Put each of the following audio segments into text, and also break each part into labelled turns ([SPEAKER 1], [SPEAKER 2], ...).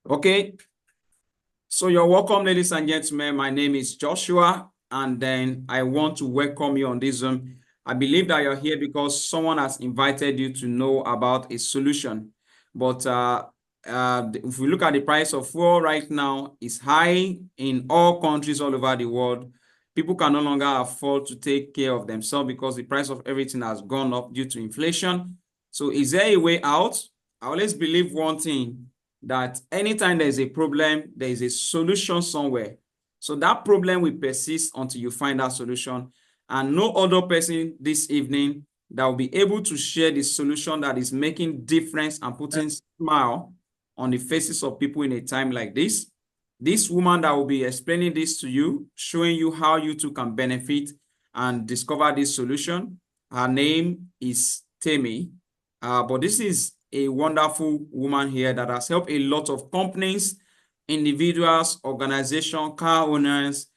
[SPEAKER 1] Okay, so you're welcome, ladies and gentlemen. My name is Joshua, and then I want to welcome you on this Zoom. I believe that you're here because someone has invited you to know about a solution. But if we look at the price of fuel right now, it's high in all countries all over the world. People can no longer afford to take care of themselves because the price of everything has gone up due to inflation. So is there a way out? I always believe one thing, that anytime there is a problem, there is a solution somewhere. So that problem will persist until you find that solution. And no other person this evening that will be able to share the solution that is making difference and putting smile on the faces of people in a time like this. This woman that will be explaining this to you, showing you how you too can benefit and discover this solution. Her name is Temi. But this is a wonderful woman here that has helped a lot of companies, individuals, organizations, car owners.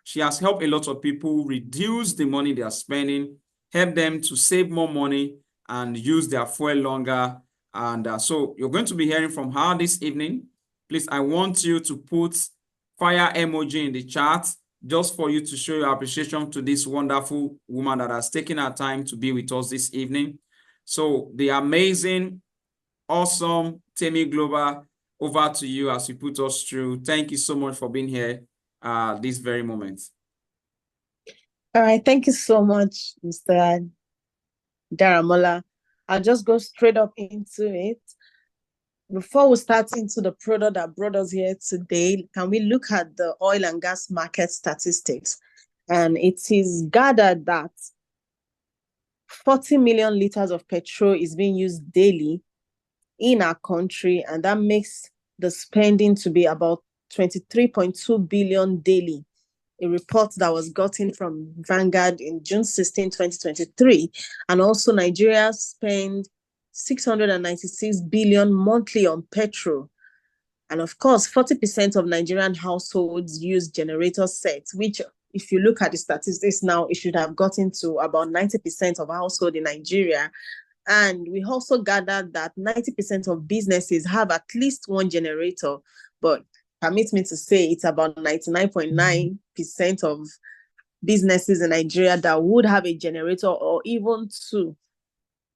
[SPEAKER 1] She has helped a lot of people reduce the money they are spending, help them to save more money and use their fuel longer. And so you're going to be hearing from her this evening. Please, I want you to put fire emoji in the chat just for you to show your appreciation to this wonderful woman that has taken her time to be with us this evening. So the amazing, awesome Temi Global, over to you as you put us through. Thank you so much for being here this very moment.
[SPEAKER 2] All right, thank you so much, Mr. Daramola. I'll just go straight up into it. Before we start into the product that brought us here today, can we look at the oil and gas market statistics? And it is gathered that 40 million liters of petrol is being used daily in our country, and that makes the spending to be about 23.2 billion daily. A report that was gotten from Vanguard in June 16, 2023. And also Nigeria spent 696 billion monthly on petrol. And of course, 40% of Nigerian households use generator sets, which if you look at the statistics now, it should have gotten to about 90% of households in Nigeria. And we also gathered that 90% of businesses have at least one generator, but permit me to say it's about 99.9% of businesses in Nigeria that would have a generator or even two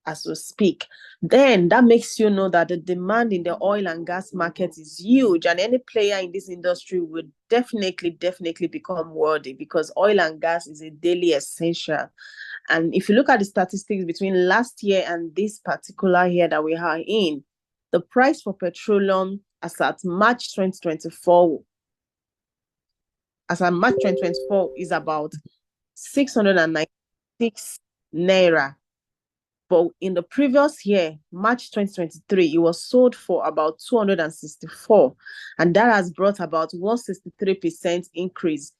[SPEAKER 2] as we speak. Then that makes you know that the demand in the oil and gas market is huge, and any player in this industry would definitely become worthy because oil and gas is a daily essential. And if you look at the statistics between last year and this particular year that we are in, the price for petroleum as at March 2024 is about 696 naira. But in the previous year, March 2023, it was sold for about 264. And that has brought about 163% increase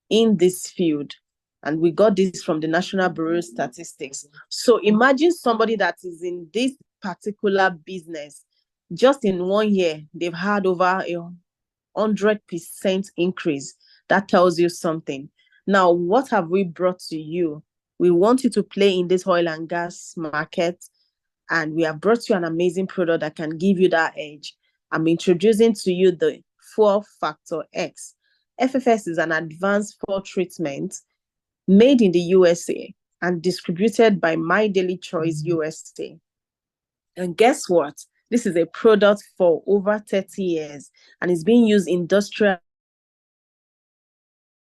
[SPEAKER 2] in this field. And we got this from the National Bureau of Statistics. So imagine somebody that is in this particular business. Just in 1 year, they've had over 100% increase. That tells you something. Now, what have we brought to you? We want you to play in this oil and gas market, and we have brought you an amazing product that can give you that edge. I'm introducing to you the Fuel Factor X. FFS is an advanced fuel treatment made in the USA and distributed by My Daily Choice USA. And guess what? This is a product for over 30 years and is being used industrially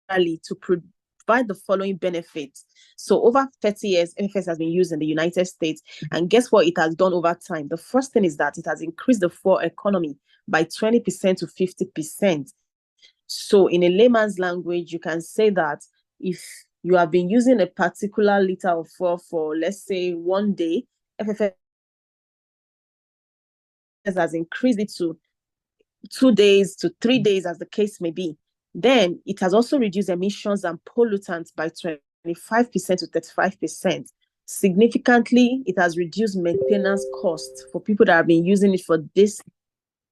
[SPEAKER 2] to provide the following benefits. So over 30 years, FFS has been used in the United States. And guess what it has done over time? The first thing is that it has increased the fuel economy by 20% to 50%. So in a layman's language, you can say that if you have been using a particular liter of fuel for, let's say, 1 day, FFS has increased it to 2 days to 3 days, as the case may be. Then it has also reduced emissions and pollutants by 25% to 35%. Significantly, it has reduced maintenance costs for people that have been using it for these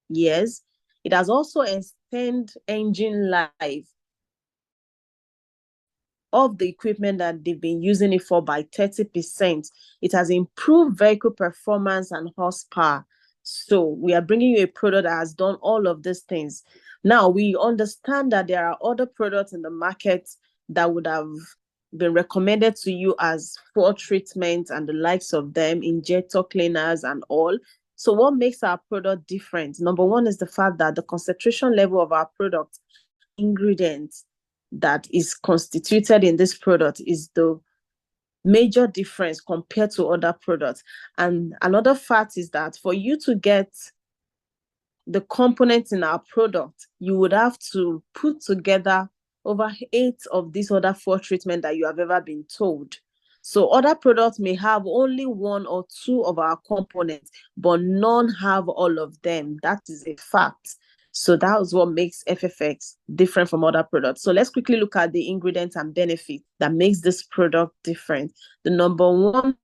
[SPEAKER 2] years. It has also extended engine life of the equipment that they've been using it for by 30%. It has improved vehicle performance and horsepower. So we are bringing you a product that has done all of these things. Now, we understand that there are other products in the market that would have been recommended to you as for treatment and the likes of them, injector cleaners and all. So what makes our product different? Number one is the fact that the concentration level of our product, ingredients that is constituted in this product, is the major difference compared to other products. And another fact is that for you to get the components in our product, you would have to put together over 8 of these other 4 treatments that you have ever been told. So other products may have only 1 or 2 of our components, but none have all of them. That is a fact. So that is what makes FFX different from other products. So let's quickly look at the ingredients and benefits that makes this product different. The number one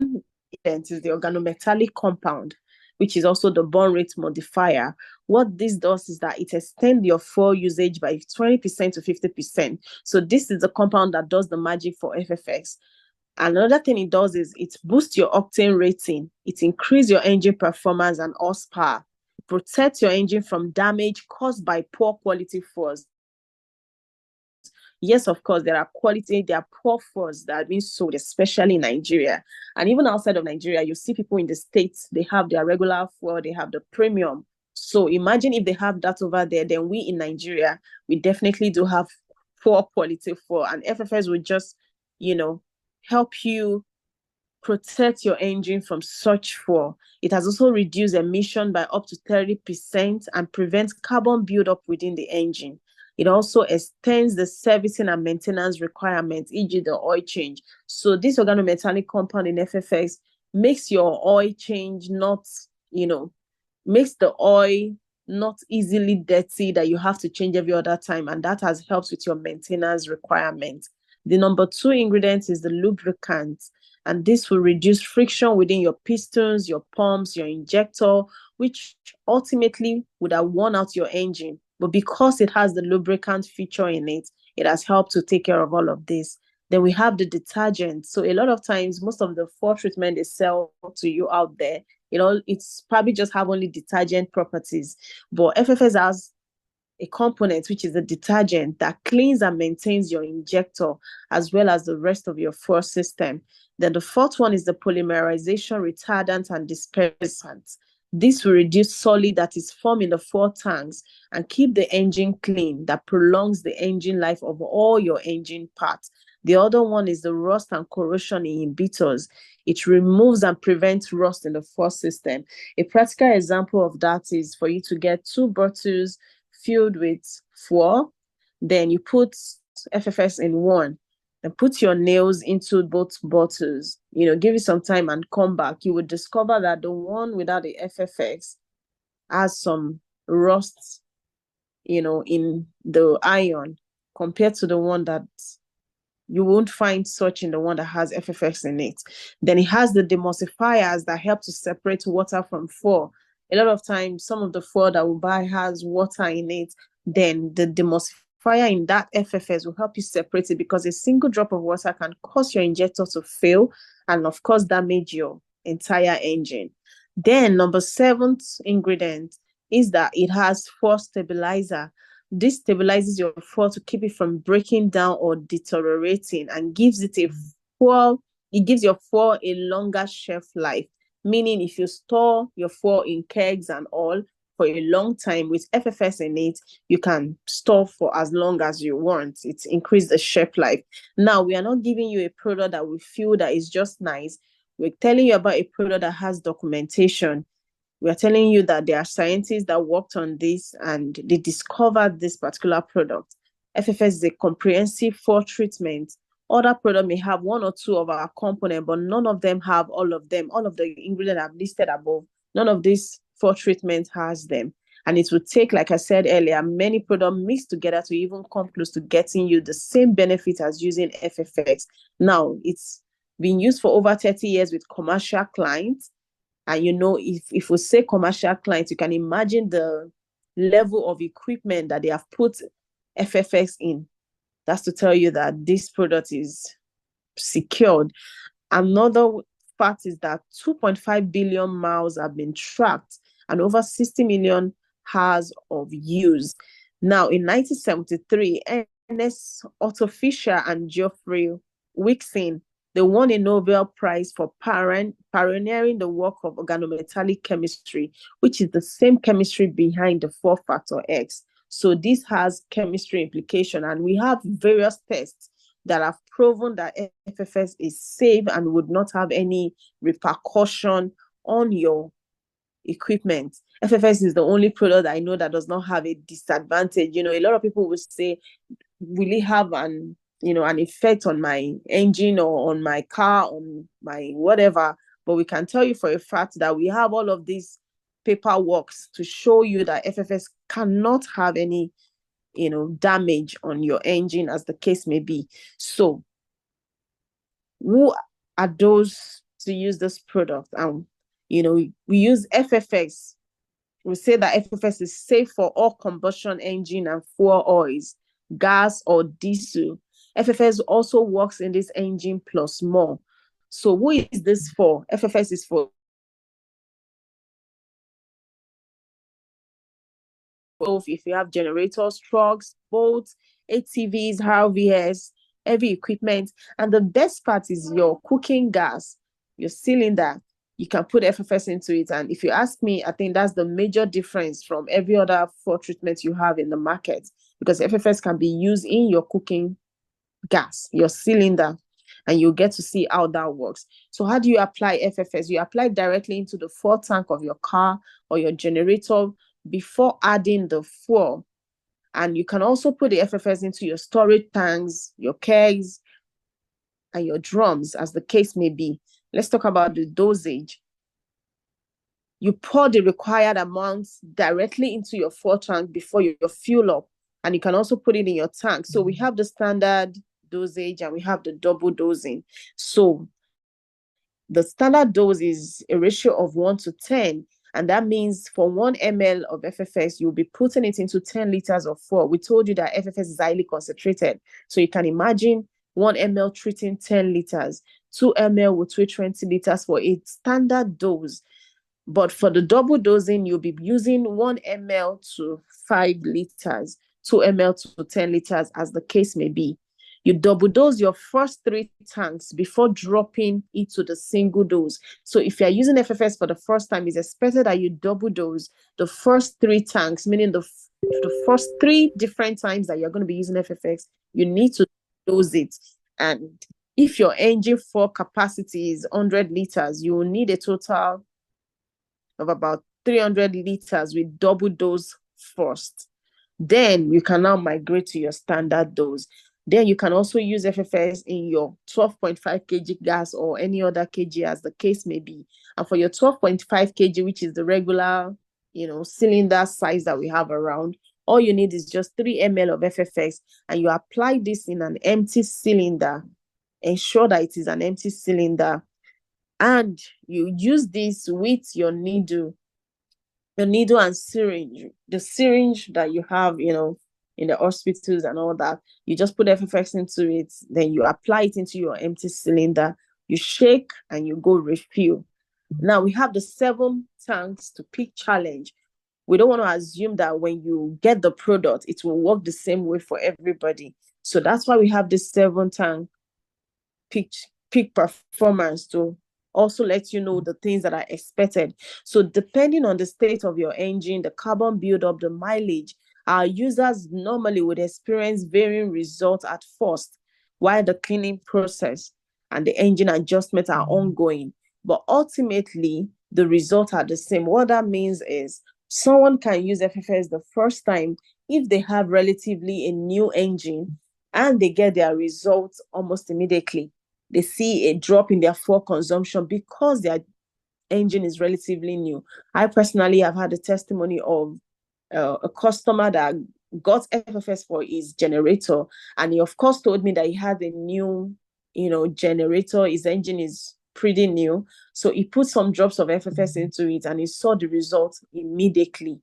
[SPEAKER 2] ingredient is the organometallic compound, which is also the burn rate modifier. What this does is that it extends your fuel usage by 20% to 50%. So this is the compound that does the magic for FFX. Another thing it does is it boosts your octane rating. It increases your engine performance and horsepower. It protects your engine from damage caused by poor quality fuels. Yes, of course, there are poor fuels that are being sold, especially in Nigeria. And even outside of Nigeria, you see people in the States, they have their regular fuel, they have the premium. So imagine if they have that over there, then we in Nigeria, we definitely do have poor quality fuel. And FFS will just, help you protect your engine from such fuel. It has also reduced emission by up to 30% and prevents carbon buildup within the engine. It also extends the servicing and maintenance requirements, e.g. the oil change. So this organometallic compound in FFX makes your oil change makes the oil not easily dirty that you have to change every other time. And that has helped with your maintenance requirements. The number 2 ingredient is the lubricant. And this will reduce friction within your pistons, your pumps, your injector, which ultimately would have worn out your engine. But because it has the lubricant feature in it, it has helped to take care of all of this. Then we have the detergent. So a lot of times, most of the fuel treatment they sell to you out there, it's probably just have only detergent properties. But FFS has a component, which is a detergent that cleans and maintains your injector as well as the rest of your fuel system. Then the 4th one is the polymerization retardant and dispersant. This will reduce solid that is formed in the fuel tanks and keep the engine clean. That prolongs the engine life of all your engine parts. The other one is the rust and corrosion inhibitors. It removes and prevents rust in the fuel system. A practical example of that is for you to get 2 bottles filled with fuel, then you put FFS in one and put your nails into both bottles, give it some time and come back. You would discover that the one without the FFX has some rust, in the iron compared to the one that you won't find such in the one that has FFX in it. Then it has the demulsifiers that help to separate water from fuel. A lot of times, some of the fuel that we buy has water in it. Then the demulsifier in that FFS will help you separate it, because a single drop of water can cause your injector to fail and, of course, damage your entire engine. Then number 7th ingredient is that it has fuel stabilizer. This stabilizes your fuel to keep it from breaking down or deteriorating and gives it gives your fuel a longer shelf life. Meaning if you store your fuel in kegs and all for a long time with FFS in it, you can store for as long as you want. It increases the shelf life. Now, we are not giving you a product that we feel that is just nice. We're telling you about a product that has documentation. We are telling you that there are scientists that worked on this and they discovered this particular product. FFS is a comprehensive fuel treatment. Other products may have 1 or 2 of our components, but none of them have all of them. All of the ingredients I've listed above, none of this fuel treatment has them. And it would take, like I said earlier, many products mixed together to even come close to getting you the same benefit as using FFX. Now, it's been used for over 30 years with commercial clients. And if we say commercial clients, you can imagine the level of equipment that they have put FFX in. That's to tell you that this product is secured. Another fact is that 2.5 billion miles have been tracked and over 60 million hours of use. Now, in 1973, Ernest Otto Fischer and Geoffrey Wixin, they won a Nobel Prize for pioneering the work of organometallic chemistry, which is the same chemistry behind the 4-factor X. So this has chemistry implication, and we have various tests that have proven that FFS is safe and would not have any repercussion on your equipment. FFS is the only product I know that does not have a disadvantage. A lot of people will say, will it have an effect on my engine or on my car, on my whatever? But we can tell you for a fact that we have all of these paperwork to show you that FFS cannot have any damage on your engine, as the case may be. So who are those to use this product? We use FFS. We say that FFS is safe for all combustion engine and fuel oils, gas or diesel. FFS also works in this engine plus more. So who is this for? FFS is for if you have generators, trucks, boats, ATVs, RVs, heavy equipment. And the best part is your cooking gas, your cylinder. You can put FFS into it. And if you ask me, I think that's the major difference from every other fuel treatment you have in the market, because FFS can be used in your cooking gas, your cylinder, and you get to see how that works. So how do you apply FFS? You apply directly into the fuel tank of your car or your generator before adding the fuel. And you can also put the FFS into your storage tanks, your kegs, and your drums, as the case may be. Let's talk about the dosage. You pour the required amounts directly into your fuel tank before you fuel up, and you can also put it in your tank. So we have the standard dosage and we have the double dosing. So the standard dose is a ratio of 1:10, and that means for 1 ml of FFS, you'll be putting it into 10 liters of fuel. We told you that FFS is highly concentrated, so you can imagine 1 ml treating 10 liters, 2 ml will treat 20 liters for a standard dose. But for the double dosing, you'll be using 1 ml to 5 liters, 2 ml to 10 liters, as the case may be. You double dose your first 3 tanks before dropping it to the single dose. So if you're using FFS for the first time, it's expected that you double dose the first 3 tanks, meaning the first 3 different times that you're going to be using FFS, you need to dose it. And if your engine fuel capacity is 100 liters, you will need a total of about 300 liters with double dose first. Then you can now migrate to your standard dose. Then you can also use FFS in your 12.5 kg gas or any other kg, as the case may be. And for your 12.5 kg, which is the regular, cylinder size that we have around, all you need is just 3 ml of FFS, and you apply this in an empty cylinder. Ensure that it is an empty cylinder, and you use this with your needle and syringe. The syringe that you have, in the hospitals and all that, you just put FFX into it, then you apply it into your empty cylinder, you shake, and you go refill. Now we have the 7 tanks to peak challenge. We don't want to assume that when you get the product, it will work the same way for everybody. So that's why we have this 7 tank peak performance to also let you know the things that are expected. So depending on the state of your engine, the carbon buildup, the mileage, our users normally would experience varying results at first, while the cleaning process and the engine adjustment are ongoing. But ultimately, the results are the same. What that means is someone can use FFS the first time if they have relatively a new engine and they get their results almost immediately. They see a drop in their fuel consumption because their engine is relatively new. I personally have had a testimony of a customer that got FFS for his generator, and he of course told me that he had a new, generator. His engine is pretty new, so he put some drops of FFS into it, and he saw the result immediately.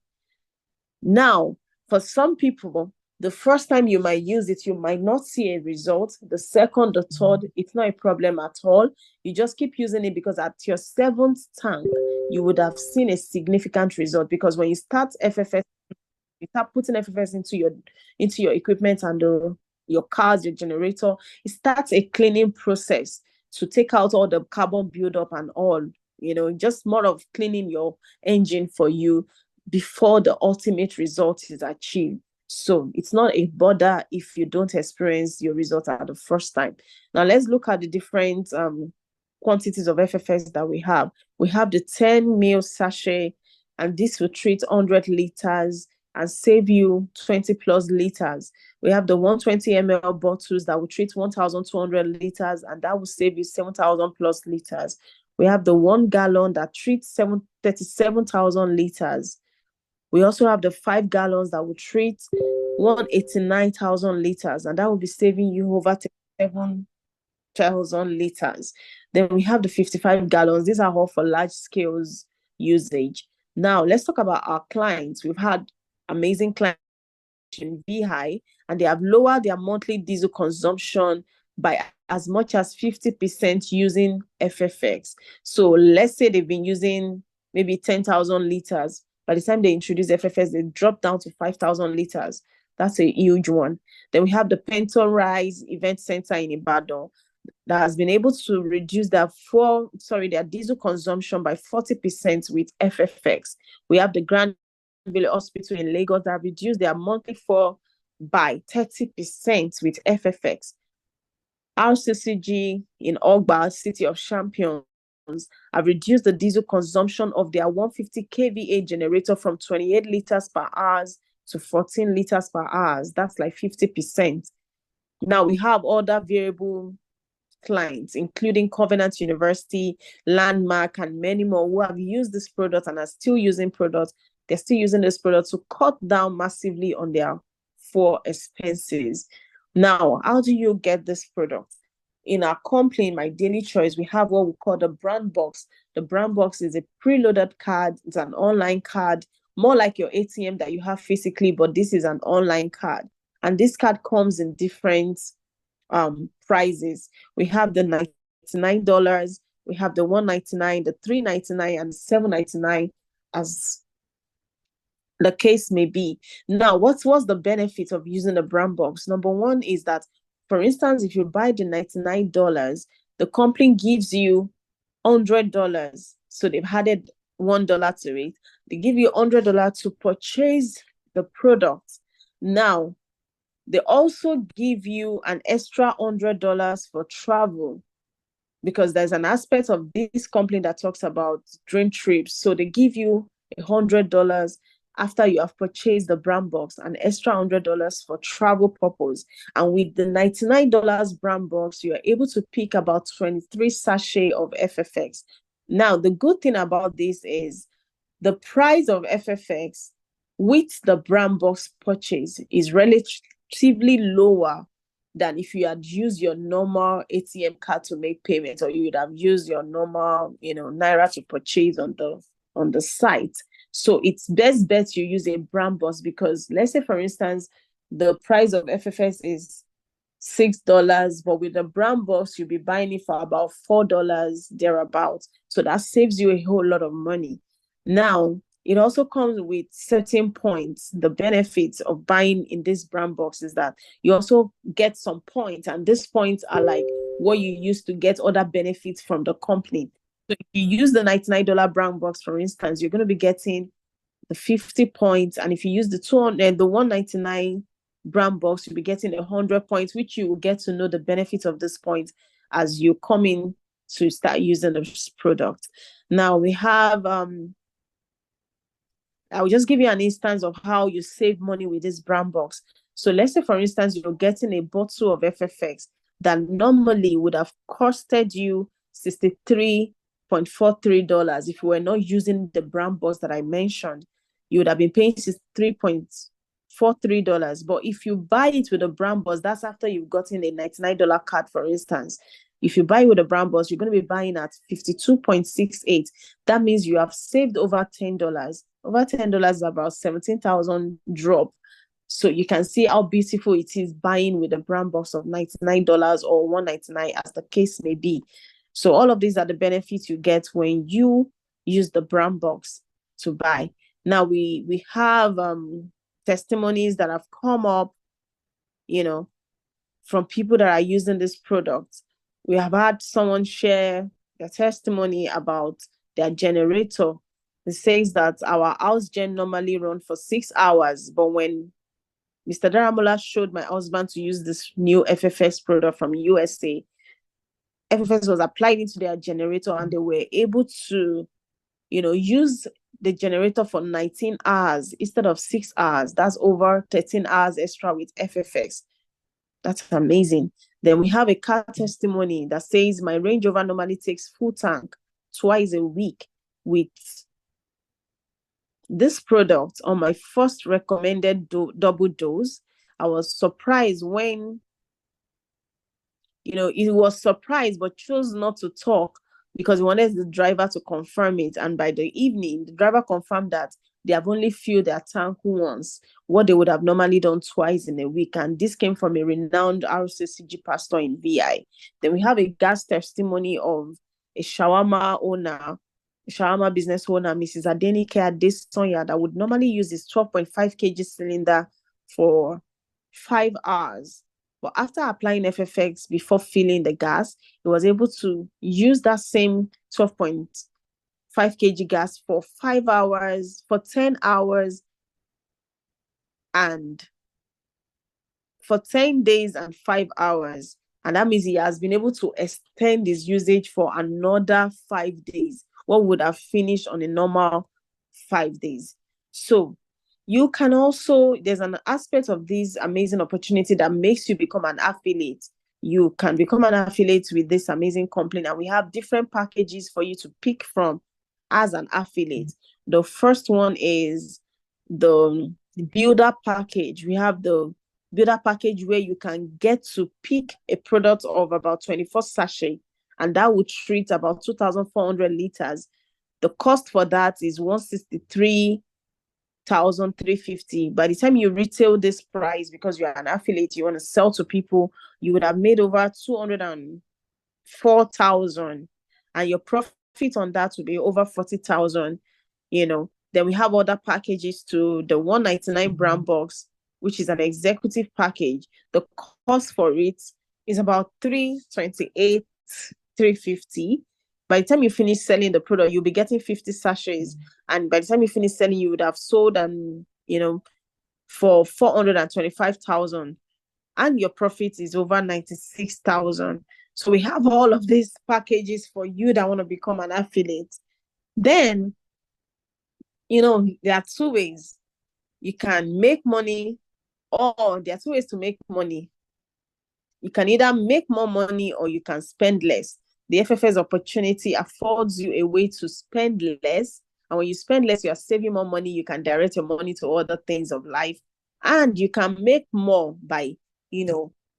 [SPEAKER 2] Now, for some people, The first time you might use it, you might not see a result. The second, the third, it's not a problem at all. You just keep using it, because at your 7th tank, you would have seen a significant result. Because when you start FFS, you start putting FFS into your equipment and your cars, your generator, it starts a cleaning process to take out all the carbon buildup and all, just more of cleaning your engine for you before the ultimate result is achieved. So it's not a bother if you don't experience your result at the first time. Now let's look at the different quantities of FFS that we have. We have the 10 ml sachet, and this will treat 100 liters and save you 20 plus liters. We have the 120 ml bottles that will treat 1,200 liters, and that will save you 7,000 plus liters. We have the 1 gallon that treats 37,000 liters. We also have the 5 gallons that will treat 189,000 liters, and that will be saving you over 37,000 liters. Then we have the 55 gallons. These are all for large scales usage. Now, let's talk about our clients. We've had amazing clients in VHI, and they have lowered their monthly diesel consumption by as much as 50% using FFX. So let's say they've been using maybe 10,000 liters. By the time they introduce FFS, they drop down to 5,000 liters. That's a huge one. Then we have the Penton Rise Event Center in Ibadan that has been able to reduce their diesel consumption by 40% with FFX. We have the Grand Valley Hospital in Lagos that reduced their monthly fuel by 30% with FFX. RCCG in Ogba, City of Champions, have reduced the diesel consumption of their 150 kVA generator from 28 liters per hour to 14 liters per hour. That's like 50%. Now we have other variable clients, including Covenant University, Landmark, and many more who have used this product and are still using products. They're still using this product to cut down massively on their fuel expenses. Now, how do you get this product? In our company, in My Daily Choice, we have what we call the brand box. The brand box is a preloaded card. It's an online card, more like your ATM that you have physically, but this is an online card. And this card comes in different prices. We have the $99, we have the $199, the $399, and $799, as the case may be. Now, what's the benefit of using the brand box? Number one is that, for instance, if you buy the $99, the company gives you $100. So they've added $1 to it. They give you $100 to purchase the product. Now, they also give you an extra $100 for travel, because there's an aspect of this company that talks about dream trips. So they give you $100 after you have purchased the brand box, an extra $100 for travel purpose. And with the $99 brand box, you are able to pick about 23 sachets of FFX. Now, the good thing about this is the price of FFX with the brand box purchase is relatively lower than if you had used your normal ATM card to make payments, or you would have used your normal, Naira to purchase on the site. So it's best bet you use a brand box, because let's say, for instance, the price of FFS is $6, but with the brand box, you'll be buying it for about $4 thereabouts. So that saves you a whole lot of money. Now, it also comes with certain points. The benefits of buying in this brand box is that you also get some points, and these points are like what you use to get other benefits from the company. So if you use the $99 brand box, for instance, you're going to be getting the 50 points, and if you use the $199 brand box, you'll be getting 100 points, which you will get to know the benefits of this point as you come in to start using this product. Now we have I will just give you an instance of how you save money with this brand box. So let's say, for instance, you're getting a bottle of FFX that normally would have costed you $63.43. If you were not using the brand box that I mentioned, you would have been paying $63.43. But if you buy it with a brand box, that's after you've gotten a $99 card, for instance. If you buy with a brand box, you're going to be buying at $52.68. That means you have saved over $10. Over $10 is about 17,000 drop. So you can see how beautiful it is buying with a brand box of $99 or $199, as the case may be. So all of these are the benefits you get when you use the brand box to buy. Now we have testimonies that have come up, from people that are using this product. We have had someone share their testimony about their generator. It says that our house gen normally run for 6 hours, but when Mr. Daramola showed my husband to use this new FFS product from USA, FFS was applied into their generator and they were able to, use the generator for 19 hours instead of 6 hours. That's over 13 hours extra with FFX. That's amazing. Then we have a car testimony that says my Range Rover normally takes full tank twice a week. With this product on my first recommended double dose, I was surprised when, it was surprised but chose not to talk because he wanted the driver to confirm it. And by the evening, the driver confirmed that they have only filled their tank once, what they would have normally done twice in a week. And this came from a renowned RCCG pastor in VI. Then we have a gas testimony of a shawarma business owner, Mrs. Adenike Adesonya, that would normally use his 12.5 kg cylinder for 5 hours. But after applying FFX before filling the gas, he was able to use that same 12.5 kg gas for 5 hours, for 10 hours, and for 10 days and 5 hours. And that means he has been able to extend his usage for another 5 days, what would have finished on a normal 5 days. So you can also, there's an aspect of this amazing opportunity that makes you become an affiliate. You can become an affiliate with this amazing company, and we have different packages for you to pick from as an affiliate. The first one is the builder package. We have the builder package where you can get to pick a product of about 24 sachet, and that would treat about 2,400 liters. The cost for that is 163,350. By the time you retail this price, because you're an affiliate, you want to sell to people, you would have made over 204,000, and your profit on that will be over 40,000. Then we have other packages to the 199 brand box, which is an executive package. The cost for it is about 328, 350. By the time you finish selling the product, you'll be getting 50 sachets. And by the time you finish selling, you would have sold for 425,000. And your profit is over 96,000. So we have all of these packages for you that want to become an affiliate. Then, there are two ways you can make money, or there are two ways to make money. You can either make more money or you can spend less. The FFS opportunity affords you a way to spend less. And when you spend less, you are saving more money. You can direct your money to other things of life. And you can make more by,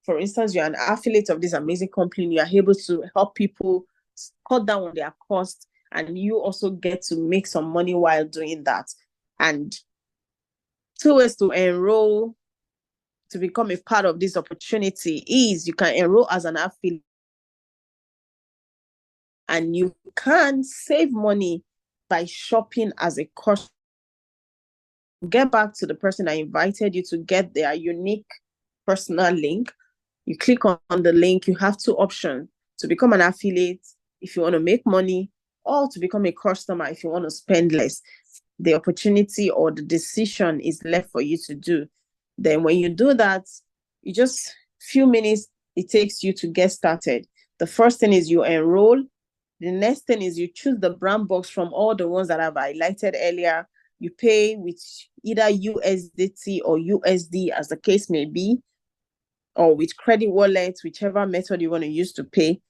[SPEAKER 2] for instance, you're an affiliate of this amazing company. You are able to help people cut down on their costs. And you also get to make some money while doing that. And two ways to enroll to become a part of this opportunity is you can enroll as an affiliate, and you can save money by shopping as a customer. Get back to the person that invited you to get their unique personal link. You click on the link. You have two options: to become an affiliate if you want to make money, or to become a customer if you want to spend less. The opportunity or the decision is left for you to do. Then when you do that, you just few minutes it takes you to get started. The first thing is you enroll. The next thing is you choose the brand box from all the ones that I've highlighted earlier. You pay with either USDT or USD, as the case may be, or with credit wallets, whichever method you want to use to pay.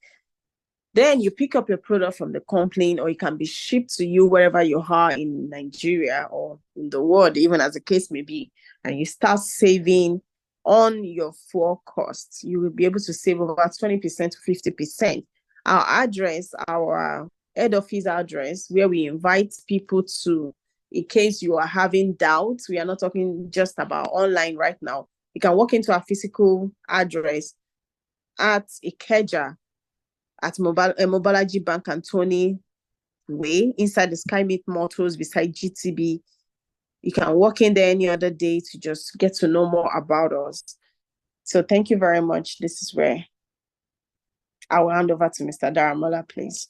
[SPEAKER 2] Then you pick up your product from the company, or it can be shipped to you wherever you are in Nigeria or in the world, even as the case may be. And you start saving on your full costs. You will be able to save over 20% to 50%. Our address, our head office address, where we invite people to, in case you are having doubts. We are not talking just about online right now. You can walk into our physical address at Ikeja at Mobalaji Bank Anthony Way inside the Sky Meet Motors beside GTB. You can walk in there any other day to just get to know more about us. So thank you very much. This is where I will hand over to Mr. Daramola, please.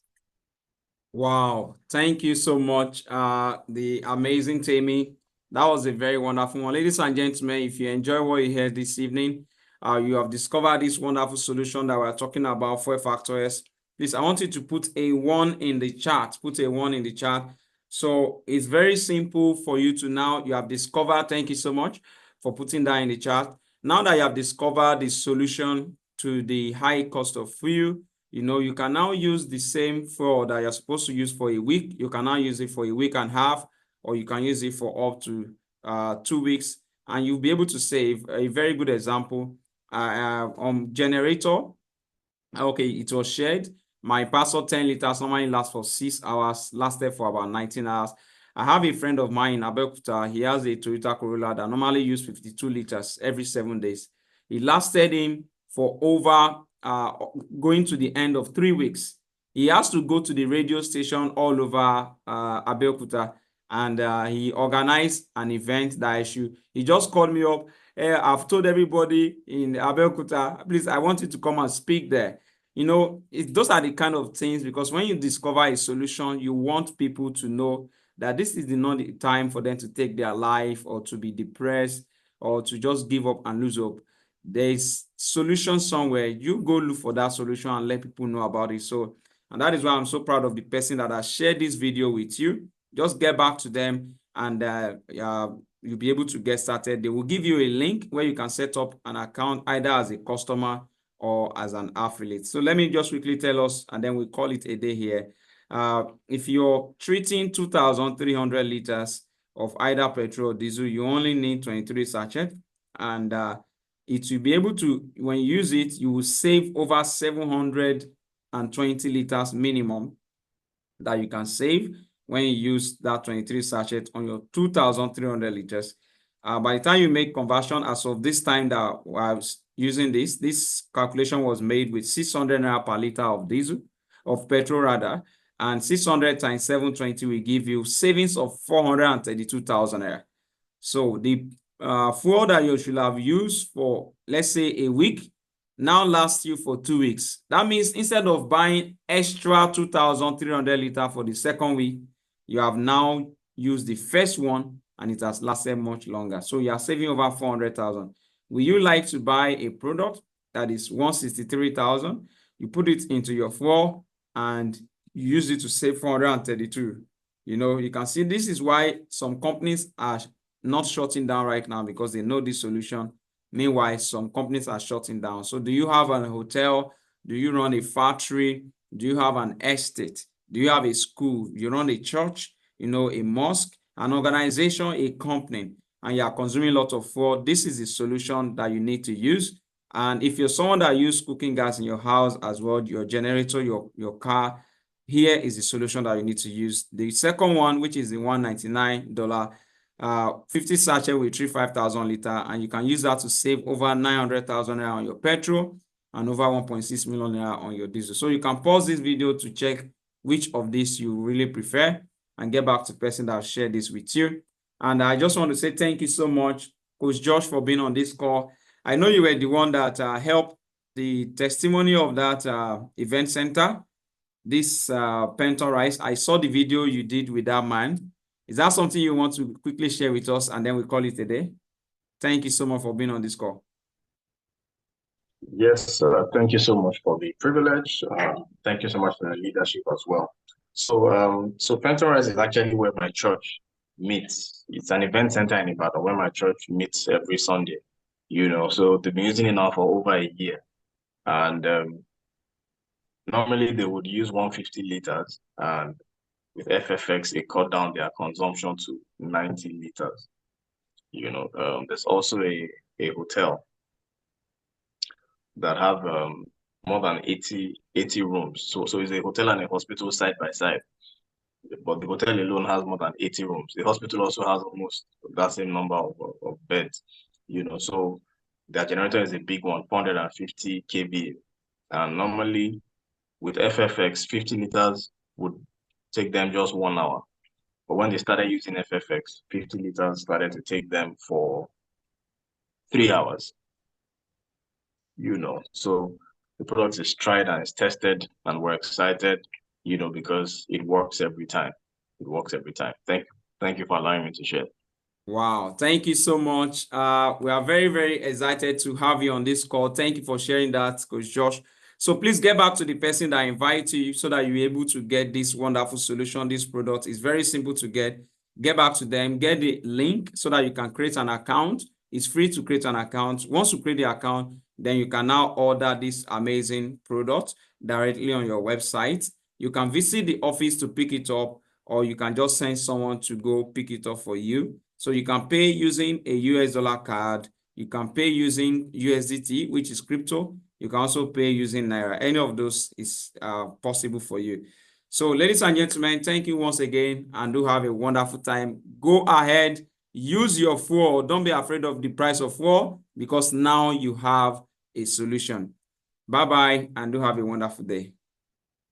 [SPEAKER 1] Wow, thank you so much, the amazing Tammy. That was a very wonderful one. Ladies and gentlemen, if you enjoy what you heard this evening, you have discovered this wonderful solution that we're talking about for factors. Please, I want you to put a 1 in the chat. Put a 1 in the chat. So it's very simple for you to now, you have discovered, thank you so much for putting that in the chat. Now that you have discovered the solution to the high cost of fuel, you can now use the same fuel that you're supposed to use for a week. You can now use it for a week and a half, or you can use it for up to 2 weeks, and you'll be able to save. A very good example on generator. Okay, it was shared. My Paso 10 liters normally lasts for 6 hours, lasted for about 19 hours. I have a friend of mine in Abeokuta. He has a Toyota Corolla that normally uses 52 liters every 7 days. It lasted him for over going to the end of 3 weeks. He has to go to the radio station all over Abeokuta, and he organized an event that he just called me up. Hey, I've told everybody in Abeokuta, please, I want you to come and speak there. Those are the kind of things, because when you discover a solution, you want people to know that this is not the time for them to take their life or to be depressed or to just give up and lose hope. There's solution somewhere. You go look for that solution and let people know about it. So, and that is why I'm so proud of the person that has shared this video with you. Just get back to them, and you'll be able to get started. They will give you a link where you can set up an account either as a customer or as an affiliate. So let me just quickly tell us, and then we call it a day here. If you're treating 2,300 liters of either petrol or diesel, you only need 23 sachets, and it will be able to, when you use it, you will save over 720 liters minimum that you can save when you use that 23 sachet on your 2,300 liters. By the time you make conversion, as of this time that I was using this calculation was made with 600 naira per liter of diesel, of petrol rather, and 600 times 720 will give you savings of 432,000 naira. So the fuel that you should have used for, let's say, a week now lasts you for 2 weeks. That means instead of buying extra 2,300 liters for the second week, you have now used the first one and it has lasted much longer. So you are saving over 400,000. Will you like to buy a product that is 163,000? You put it into your fuel and you use it to save 432. You can see this is why some companies are not shutting down right now, because they know this solution. Meanwhile, some companies are shutting down. So do you have a hotel? Do you run a factory? Do you have an estate? Do you have a school? You run a church, a mosque, an organization, a company, and you are consuming a lot of fuel. This is the solution that you need to use. And if you're someone that uses cooking gas in your house as well, your generator, your car, here is the solution that you need to use. The second one, which is the $199, 50 sachet will treat 5,000 liters, and you can use that to save over 900,000 naira on your petrol and over 1.6 million naira on your diesel. So you can pause this video to check which of these you really prefer and get back to the person that shared this with you. And I just want to say thank you so much, Coach Josh, for being on this call. I know you were the one that helped the testimony of that event center, this Penton Rice. I saw the video you did with that man. Is that something you want to quickly share with us, and then we call it a day? Thank you so much for being on this call.
[SPEAKER 3] Yes, thank you so much for the privilege. Thank you so much for the leadership as well. So Penton Rice is actually where my church meets. It's an event center in Ibadan where my church meets every Sunday. So they've been using it now for over a year, and normally they would use 150 liters, and with FFX, it cut down their consumption to 90 liters. There's also a hotel that have more than 80 rooms. So it's a hotel and a hospital side by side. but the hotel alone has more than 80 rooms. The hospital also has almost that same number of beds, so their generator is a big one, 450 kVA. And normally with FFX, 50 liters would take them just 1 hour. But when they started using FFX, 50 liters started to take them for 3 hours, So the product is tried and it's tested, and we're excited, because it works every time. It works every time. Thank you for allowing me to share.
[SPEAKER 1] Wow, thank you so much. We are very, very excited to have you on this call. Thank you for sharing that, Coach Josh. So please get back to the person that invited you so that you're able to get this wonderful solution. This product is very simple to get. Get back to them, get the link so that you can create an account. It's free to create an account. Once you create the account, then you can now order this amazing product directly on your website. You can visit the office to pick it up, or you can just send someone to go pick it up for you. So you can pay using a US dollar card. You can pay using USDT, which is crypto. You can also pay using Naira. Any of those is possible for you. So ladies and gentlemen, thank you once again, and do have a wonderful time. Go ahead, use your fuel. Don't be afraid of the price of fuel, because now you have a solution. Bye-bye, and do have a wonderful day.